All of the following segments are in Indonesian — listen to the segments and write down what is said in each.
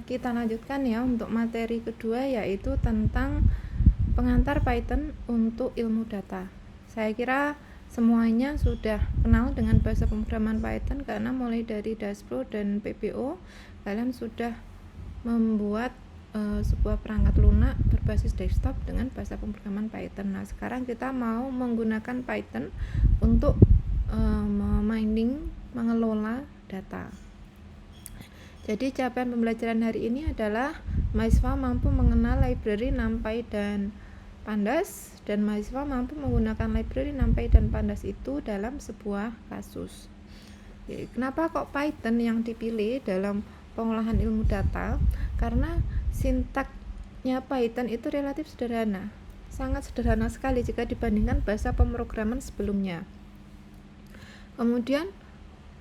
Kita lanjutkan ya untuk materi kedua, yaitu tentang pengantar Python untuk ilmu data. Saya kira semuanya sudah kenal dengan bahasa pemrograman Python, karena mulai dari dashboard dan PPO kalian sudah membuat sebuah perangkat lunak berbasis desktop dengan bahasa pemrograman Python. Nah, sekarang kita mau menggunakan Python untuk mengelola data. Jadi capaian pembelajaran hari ini adalah mahasiswa mampu mengenal library NumPy dan Pandas, dan mahasiswa mampu menggunakan library NumPy dan Pandas itu dalam sebuah kasus. Jadi, kenapa kok Python yang dipilih dalam pengolahan ilmu data? Karena sintaknya Python itu relatif sederhana, sangat sederhana sekali jika dibandingkan bahasa pemrograman sebelumnya. Kemudian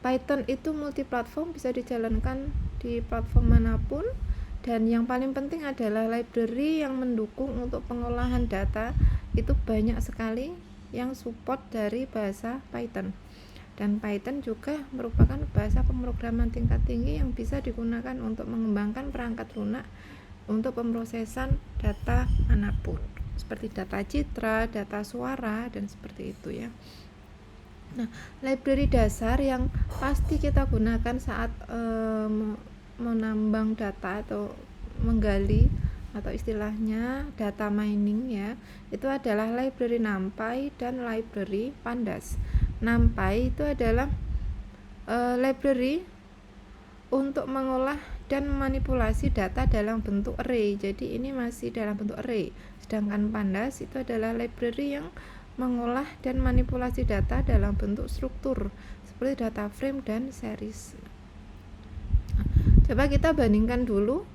Python itu multiplatform, bisa dijalankan di platform manapun, dan yang paling penting adalah library yang mendukung untuk pengolahan data itu banyak sekali yang support dari bahasa Python. Dan Python juga merupakan bahasa pemrograman tingkat tinggi yang bisa digunakan untuk mengembangkan perangkat lunak untuk pemrosesan data manapun, seperti data citra, data suara, dan seperti itu ya. Nah, library dasar yang pasti kita gunakan saat menambang data atau menggali, atau istilahnya data mining ya, itu adalah library NumPy dan library Pandas. NumPy itu adalah library untuk mengolah dan memanipulasi data dalam bentuk array. Jadi ini masih dalam bentuk array. Sedangkan Pandas itu adalah library yang mengolah dan manipulasi data dalam bentuk struktur seperti data frame dan series. Coba kita bandingkan dulu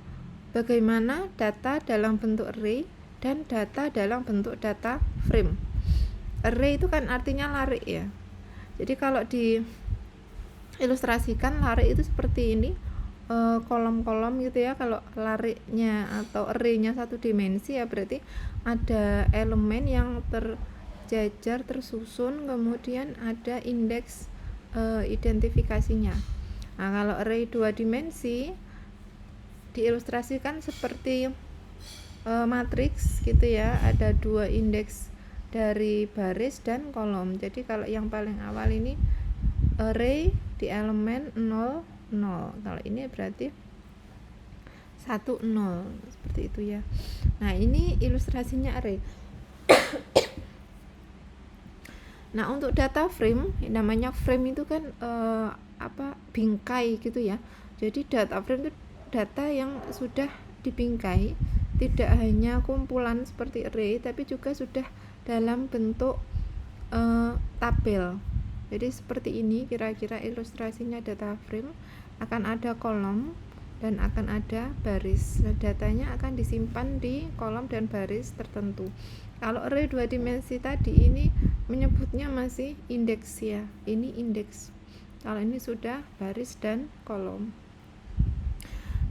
bagaimana data dalam bentuk array dan data dalam bentuk data frame. Array itu kan artinya larik ya. Jadi kalau diilustrasikan, larik itu seperti ini, kolom-kolom gitu ya. Kalau lariknya atau arraynya satu dimensi ya, berarti ada elemen yang terjajar, tersusun, kemudian ada indeks identifikasinya. Nah, kalau array 2 dimensi diilustrasikan seperti matriks gitu ya, ada 2 indeks dari baris dan kolom. Jadi kalau yang paling awal ini array di elemen 0, 0. Kalau ini berarti 1, 0, seperti itu ya. Nah, ini ilustrasinya array. Nah, untuk data frame, namanya frame itu kan bingkai gitu ya. Jadi data frame itu data yang sudah dibingkai, tidak hanya kumpulan seperti array, tapi juga sudah dalam bentuk tabel. Jadi seperti ini kira-kira ilustrasinya data frame. Akan ada kolom dan akan ada baris. Nah, datanya akan disimpan di kolom dan baris tertentu. Kalau array 2 dimensi tadi ini menyebutnya masih indeks ya. Ini indeks. Kalau ini sudah baris dan kolom.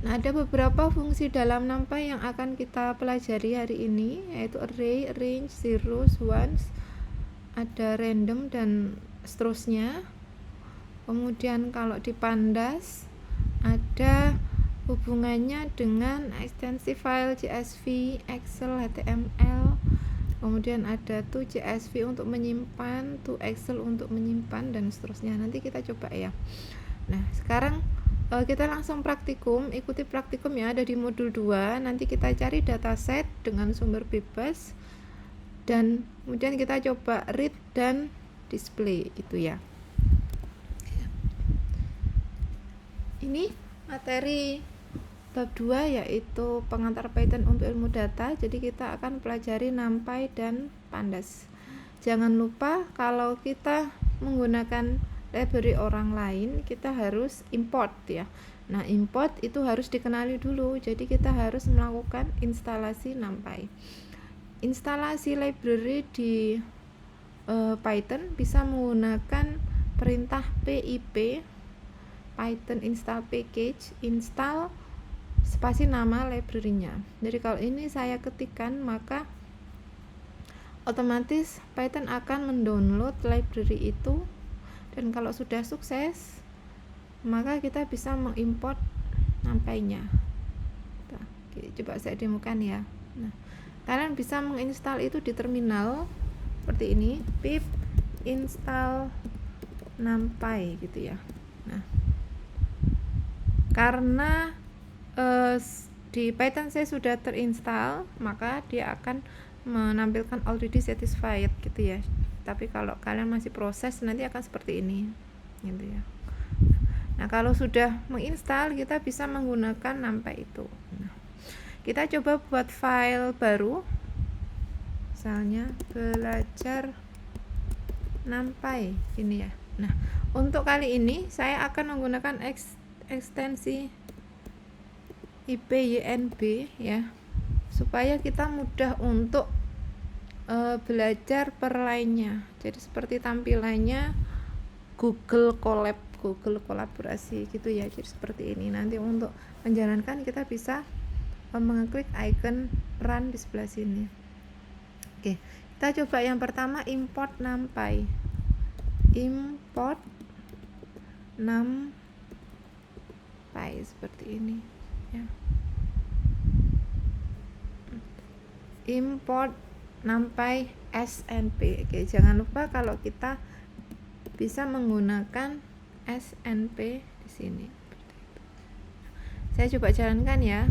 Nah, ada beberapa fungsi dalam NumPy yang akan kita pelajari hari ini, yaitu array, range, zeros, ones, ada random dan seterusnya. Kemudian kalau di Pandas ada hubungannya dengan extensive file, CSV, Excel, HTML. Kemudian ada to CSV untuk menyimpan, to Excel untuk menyimpan, dan seterusnya. Nanti kita coba ya. Nah, sekarang kita langsung praktikum, ikuti praktikum ya, ada di modul 2. Nanti kita cari dataset dengan sumber bebas, dan kemudian kita coba read dan display itu ya. Ini materi bab 2, yaitu pengantar Python untuk ilmu data. Jadi kita akan pelajari NumPy dan Pandas. Jangan lupa kalau kita menggunakan library orang lain, kita harus import ya. Nah, import itu harus dikenali dulu. Jadi kita harus melakukan instalasi NumPy. Instalasi library di Python bisa menggunakan perintah pip, Python install package, install spasi nama library-nya. Jadi kalau ini saya ketikkan, maka otomatis Python akan mendownload library itu. Dan kalau sudah sukses, maka kita bisa mengimport NumPy-nya. Oke, coba saya demokan ya. Nah, kalian bisa menginstal itu di terminal seperti ini, pip install numpy gitu ya. Nah, karena di Python saya sudah terinstall, maka dia akan menampilkan already satisfied gitu ya. Tapi kalau kalian masih proses, nanti akan seperti ini gitu ya. Nah, kalau sudah menginstal, kita bisa menggunakan numpy itu. Nah, kita coba buat file baru, misalnya belajar numpy ini ya. Nah, untuk kali ini saya akan menggunakan ekstensi IPYNB ya, supaya kita mudah untuk belajar per lainnya. Jadi seperti tampilannya Google kolaborasi gitu ya. Jadi seperti ini. Nanti untuk menjalankan kita bisa mengklik icon run di sebelah sini. Oke, kita coba yang pertama, import numpy. Import numpy seperti ini ya. Import numpy snp. Oke, jangan lupa kalau kita bisa menggunakan snp di sini. Saya coba jalankan ya.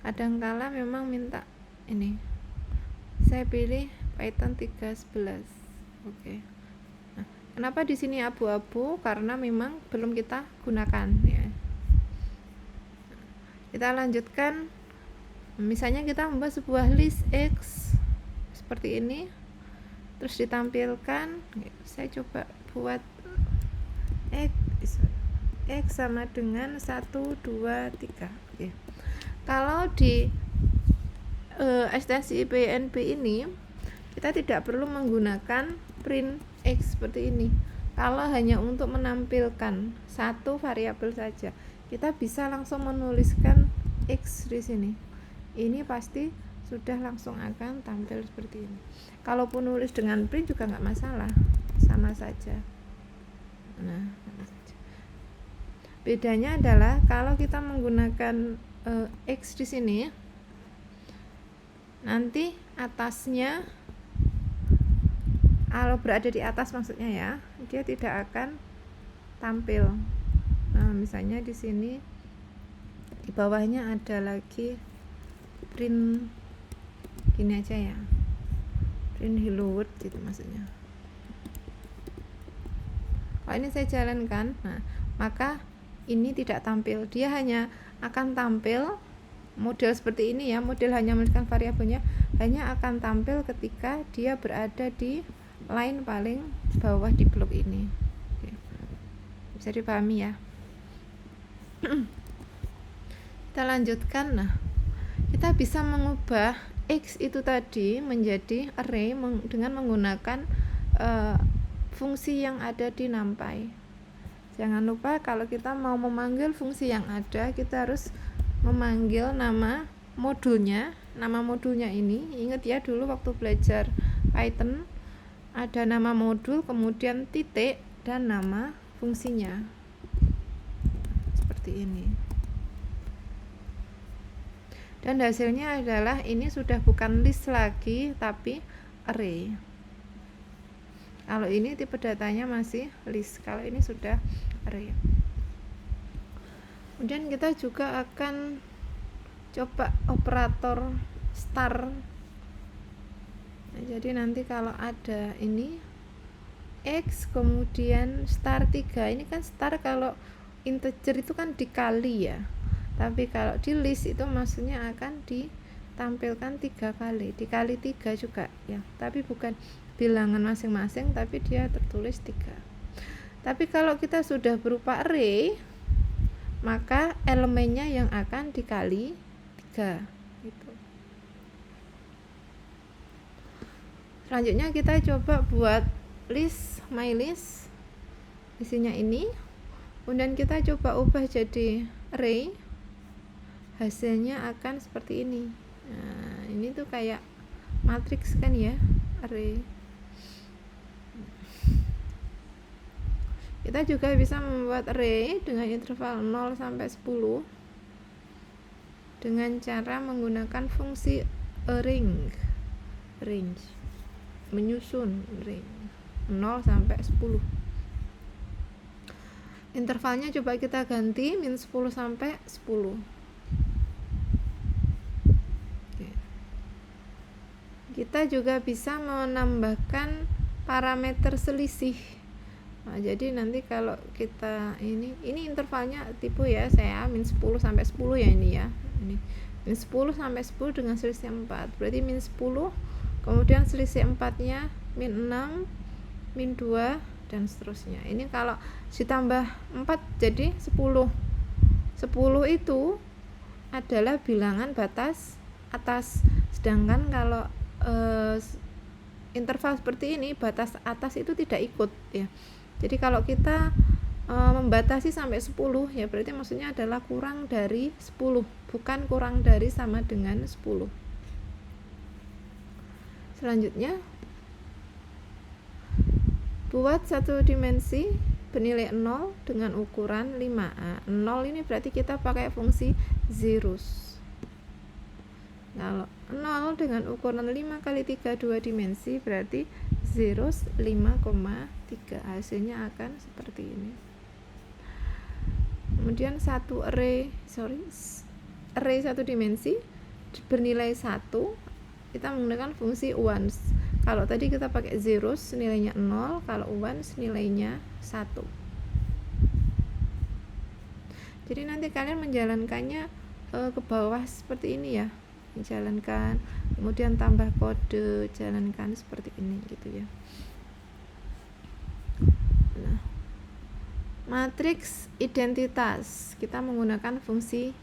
Kadangkala memang minta ini. Saya pilih Python 3.11. Oke. Nah, kenapa di sini abu-abu? Karena memang belum kita gunakan ya. Kita lanjutkan. Misalnya kita membuat sebuah list X seperti ini, terus ditampilkan. Saya coba buat X sama dengan 1, 2, 3. Oke. Kalau di ekstensi IPYNB ini, kita tidak perlu menggunakan print X seperti ini. Kalau hanya untuk menampilkan satu variabel saja, kita bisa langsung menuliskan X di sini. Ini pasti sudah langsung akan tampil seperti ini. Kalaupun nulis dengan print juga nggak masalah, sama saja. Nah, bedanya adalah kalau kita menggunakan X di sini, nanti atasnya, kalau berada di atas maksudnya ya, dia tidak akan tampil. Nah, misalnya di sini di bawahnya ada lagi print gini aja ya, print hello world gitu maksudnya. Kalau ini saya jalankan, nah maka ini tidak tampil, dia hanya akan tampil model seperti ini ya, model hanya menuliskan variabelnya, hanya akan tampil ketika dia berada di line paling bawah di blok ini. Oke. Bisa dipahami ya. Kita lanjutkan. Nah, kita bisa mengubah X itu tadi menjadi array dengan menggunakan fungsi yang ada di numpy. Jangan lupa kalau kita mau memanggil fungsi yang ada, kita harus memanggil nama modulnya. Nama modulnya ini, ingat ya dulu waktu belajar Python ada nama modul, kemudian titik dan nama fungsinya. Seperti ini. Dan hasilnya adalah ini sudah bukan list lagi tapi array. Kalau ini tipe datanya masih list, kalau ini sudah array. Kemudian kita juga akan coba operator star. Nah, jadi nanti kalau ada ini X kemudian star 3, ini kan star kalau integer itu kan dikali ya, tapi kalau di list itu maksudnya akan ditampilkan 3 kali, dikali 3 juga ya, tapi bukan bilangan masing-masing, tapi dia tertulis 3. Tapi kalau kita sudah berupa array, maka elemennya yang akan dikali 3 gitu. Selanjutnya kita coba buat list mylist, isinya ini, kemudian kita coba ubah jadi array, hasilnya akan seperti ini. Nah, ini tuh kayak matriks kan ya, array. Kita juga bisa membuat array dengan interval 0 sampai 10. dengan cara menggunakan fungsi range, menyusun range 0 sampai 10. Intervalnya coba kita ganti min 10 sampai 10. Kita juga bisa menambahkan parameter selisih. Nah, jadi nanti kalau kita ini intervalnya tipe ya, saya min 10 sampai 10 ya ini ya. Ini min 10 sampai 10 dengan selisih 4. Berarti min 10, kemudian selisih 4-nya min 6, min 2 dan seterusnya. Ini kalau ditambah 4 jadi 10. 10 itu adalah bilangan batas atas. Sedangkan kalau interval seperti ini batas atas itu tidak ikut ya. Jadi kalau kita membatasi sampai 10 ya berarti maksudnya adalah kurang dari 10, bukan kurang dari sama dengan 10. Selanjutnya buat satu dimensi bernilai 0 dengan ukuran 5A. 0 ini berarti kita pakai fungsi zeros. Kalau 0 dengan ukuran 5 kali 3 2 dimensi berarti zeros 5,3. Hasilnya akan seperti ini. Kemudian satu array satu dimensi bernilai 1, kita menggunakan fungsi ones. Kalau tadi kita pakai zeros nilainya 0, kalau ones nilainya 1. Jadi nanti kalian menjalankannya ke bawah seperti ini ya. Jalankan, kemudian tambah kode, jalankan seperti ini gitu ya. Nah, matriks identitas kita menggunakan fungsi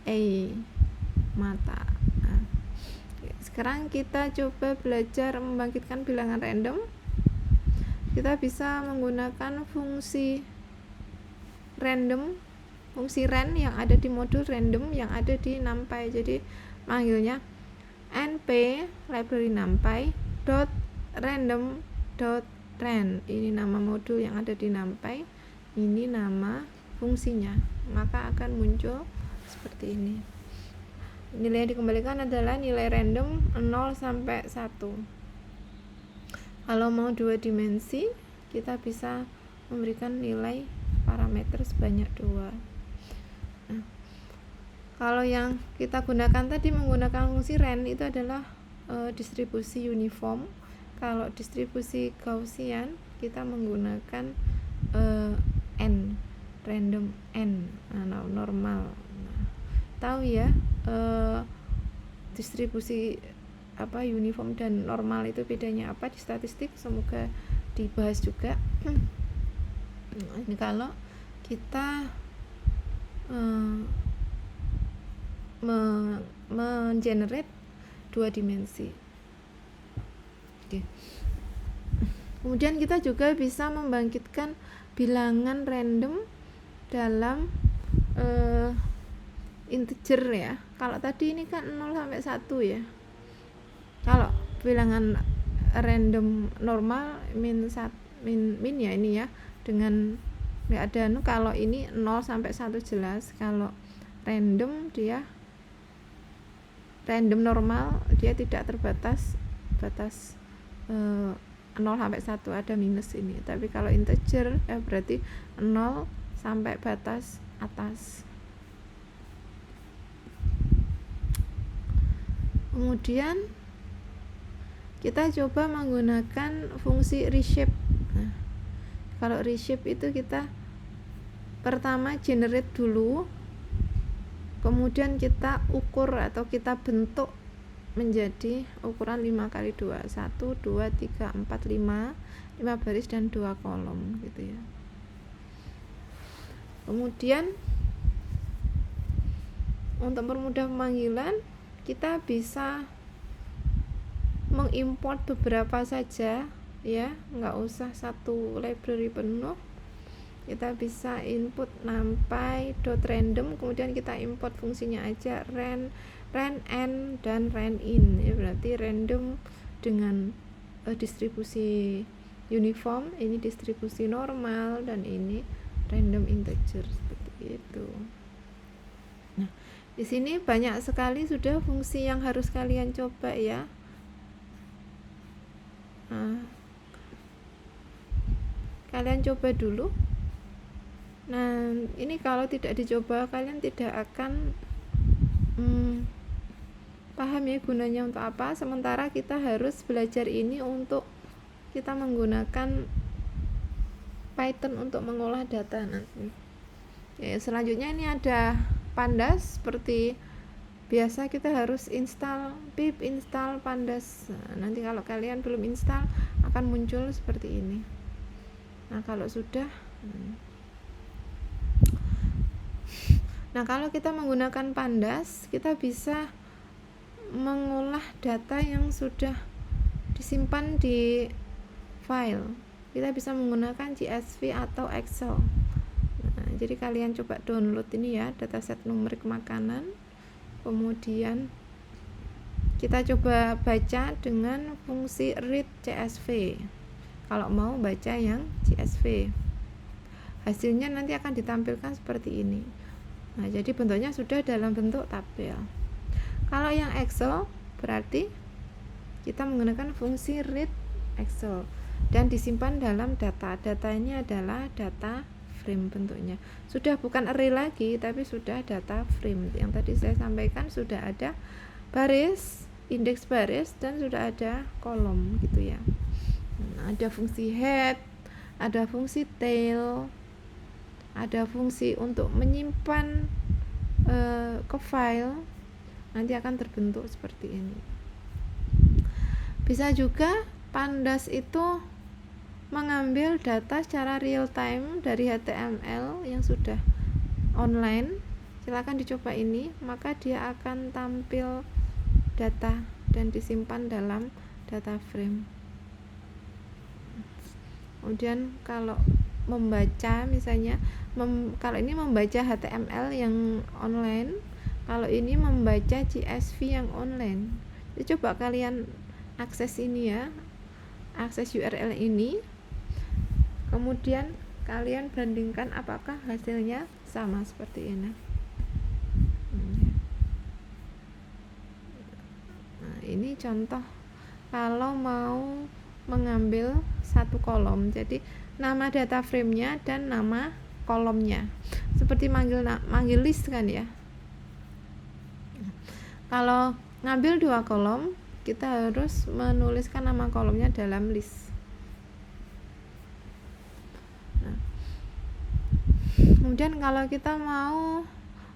A mata. Nah, sekarang kita coba belajar membangkitkan bilangan random. Kita bisa menggunakan fungsi random, fungsi ran yang ada di modul random yang ada di NumPy. Jadi manggilnya np library numpy dot random dot ran. Ini nama modul yang ada di NumPy, ini nama fungsinya, maka akan muncul seperti ini. Nilai yang dikembalikan adalah nilai random 0 sampai 1. Kalau mau 2 dimensi kita bisa memberikan nilai parameter sebanyak 2. Nah, kalau yang kita gunakan tadi menggunakan fungsi ran itu adalah distribusi uniform. Kalau distribusi Gaussian kita menggunakan n, random n, normal. Nah, tahu ya distribusi uniform dan normal itu bedanya apa di statistik, semoga dibahas juga. Ini kalau kita mengenerate 2 dimensi. Oke. Kemudian kita juga bisa membangkitkan bilangan random dalam integer ya. Kalau tadi ini kan 0 sampai 1 ya. Kalau bilangan random normal min ya ini ya, dengan nggak ada kalau ini 0 sampai 1 jelas. Kalau random dia random normal dia tidak terbatas batas 0 sampai 1 ada minus ini. Tapi kalau integer berarti 0 sampai batas atas. Kemudian kita coba menggunakan fungsi reshape. Nah, kalau reshape itu kita pertama generate dulu, kemudian kita ukur atau kita bentuk menjadi ukuran 5 kali 2, 1, 2, 3, 4, 5 baris dan 2 kolom gitu ya. Kemudian untuk mempermudah pemanggilan kita bisa mengimport beberapa saja ya, nggak usah satu library penuh. Kita bisa input numpy.random, kemudian kita import fungsinya aja ran n dan ran in ya, berarti random dengan distribusi uniform, ini distribusi normal, dan ini random integer seperti itu. Nah, Di sini banyak sekali sudah fungsi yang harus kalian coba ya. Nah, kalian coba dulu. Nah, ini kalau tidak dicoba kalian tidak akan paham ya gunanya untuk apa. Sementara kita harus belajar ini untuk kita menggunakan Python untuk mengolah data nanti. Ya, selanjutnya ini ada pandas. Seperti biasa kita harus install pip install pandas. Nah, nanti kalau kalian belum install akan muncul seperti ini. Nah, kalau sudah kalau kita menggunakan pandas, kita bisa mengolah data yang sudah disimpan di file. Kita bisa menggunakan CSV atau Excel. Nah, jadi kalian coba download ini ya, dataset numerik makanan. Kemudian kita coba baca dengan fungsi read CSV. Kalau mau baca yang CSV, hasilnya nanti akan ditampilkan seperti ini. Nah, jadi bentuknya sudah dalam bentuk tabel. Kalau yang Excel berarti kita menggunakan fungsi read Excel dan disimpan dalam data. Datanya adalah data frame bentuknya. Sudah bukan array lagi, tapi sudah data frame. Yang tadi saya sampaikan sudah ada baris, indeks baris, dan sudah ada kolom gitu ya. Nah, ada fungsi head, ada fungsi tail, ada fungsi untuk menyimpan ke file. Nanti akan terbentuk seperti ini. Bisa juga pandas itu mengambil data secara real time dari HTML yang sudah online. Silakan dicoba ini, maka dia akan tampil data dan disimpan dalam data frame. Kemudian kalau membaca misalnya kalau ini membaca HTML yang online, kalau ini membaca CSV yang online. Jadi coba kalian akses ini ya, akses URL ini, kemudian kalian bandingkan apakah hasilnya sama seperti ini. Nah, ini contoh kalau mau mengambil satu kolom, jadi nama data frame-nya dan nama kolomnya, seperti manggil list kan ya. Kalau ngambil dua kolom, kita harus menuliskan nama kolomnya dalam list. Nah, kemudian kalau kita mau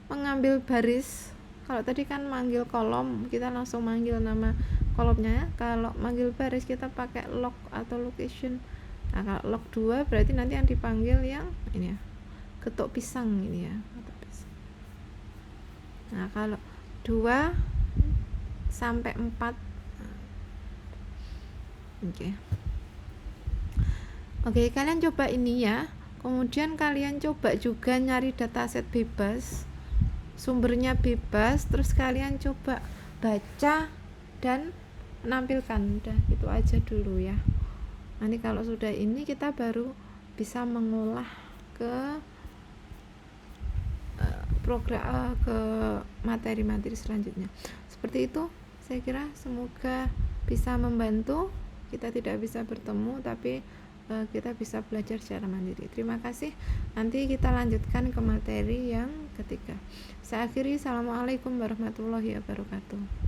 mengambil baris, kalau tadi kan manggil kolom, kita langsung manggil nama kolomnya. Kalau manggil baris kita pakai log atau location. Nah, kalau log 2 berarti nanti yang dipanggil yang ini ya, getuk pisang ini ya, getuk pisang. Nah, kalau 2 sampai 4. Oke, kalian coba ini ya. Kemudian kalian coba juga nyari dataset bebas, sumbernya bebas, terus kalian coba baca dan menampilkan. Udah itu aja dulu ya. Nanti kalau sudah ini kita baru bisa mengolah ke program ke materi-materi selanjutnya. Seperti itu, saya kira semoga bisa membantu. Kita tidak bisa bertemu, tapi kita bisa belajar secara mandiri. Terima kasih. Nanti kita lanjutkan ke materi yang ketiga. Saya akhiri. Assalamualaikum warahmatullahi wabarakatuh.